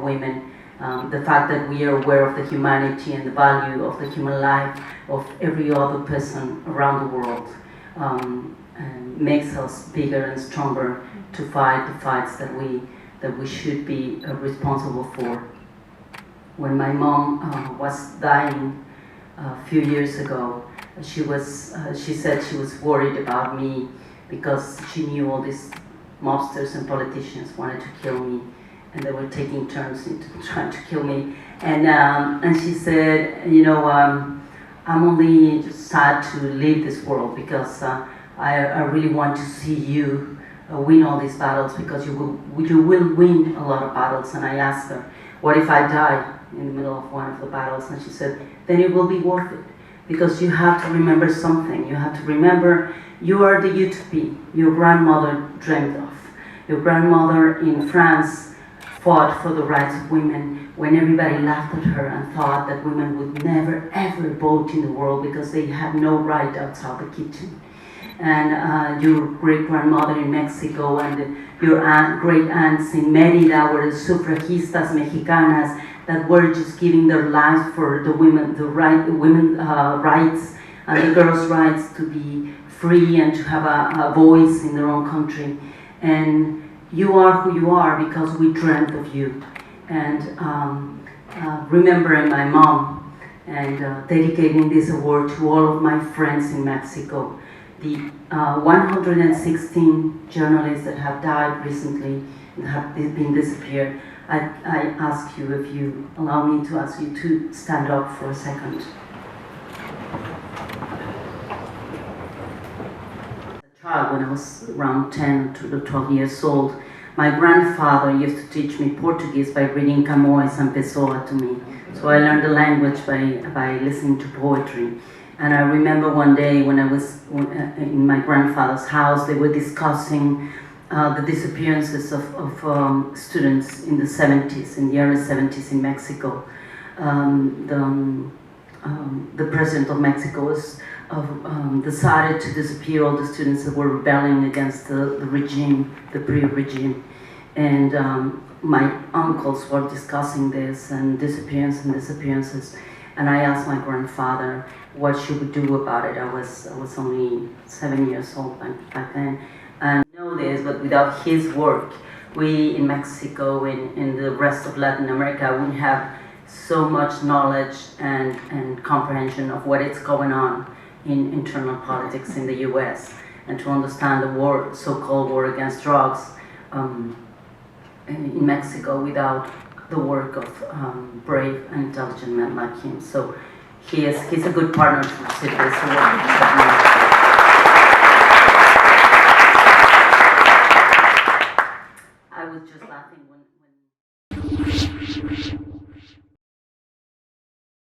women, the fact that we are aware of the humanity and the value of the human life of every other person around the world, and makes us bigger and stronger to fight the fights that we should be responsible for. When my mom was dying a few years ago, she said she was worried about me because she knew all these mobsters and politicians wanted to kill me, and they were taking turns into trying to kill me. And she said, you know, I'm only just sad to leave this world because I really want to see you win all these battles, because you will win a lot of battles. And I asked her, what if I die in the middle of one of the battles? And she said, then it will be worth it, because you have to remember something. You have to remember you are the utopia your grandmother dreamed of. Your grandmother in France fought for the rights of women when everybody laughed at her and thought that women would never ever vote in the world because they had no right outside the kitchen. And your great-grandmother in Mexico and your great-aunts in Mérida were the sufragistas mexicanas that were just giving their lives for the women, the women rights and the girls' rights to be free and to have a voice in their own country. And you are who you are because we dreamt of you. And remembering my mom and dedicating this award to all of my friends in Mexico, the 116 journalists that have died recently and have been disappeared, I ask you, if you allow me to ask you to stand up for a second. As a child, when I was around 10 to 12 years old, my grandfather used to teach me Portuguese by reading Camões and Pessoa to me. So I learned the language by listening to poetry. And I remember one day when I was in my grandfather's house, they were discussing the disappearances of students in the 70s, in the early 70s in Mexico. The president of Mexico was, decided to disappear all the students that were rebelling against the regime, the pre-regime. And my uncles were discussing this and disappearances. And I asked my grandfather what should we do about it. I was only 7 years old back then. And I know this, but without his work, we in Mexico, in the rest of Latin America, we have so much knowledge and comprehension of what is going on in internal politics in the US, and to understand the war, so-called war against drugs in Mexico without the work of brave and intelligent men like him. So he's a good partner to receive this award. I was just laughing when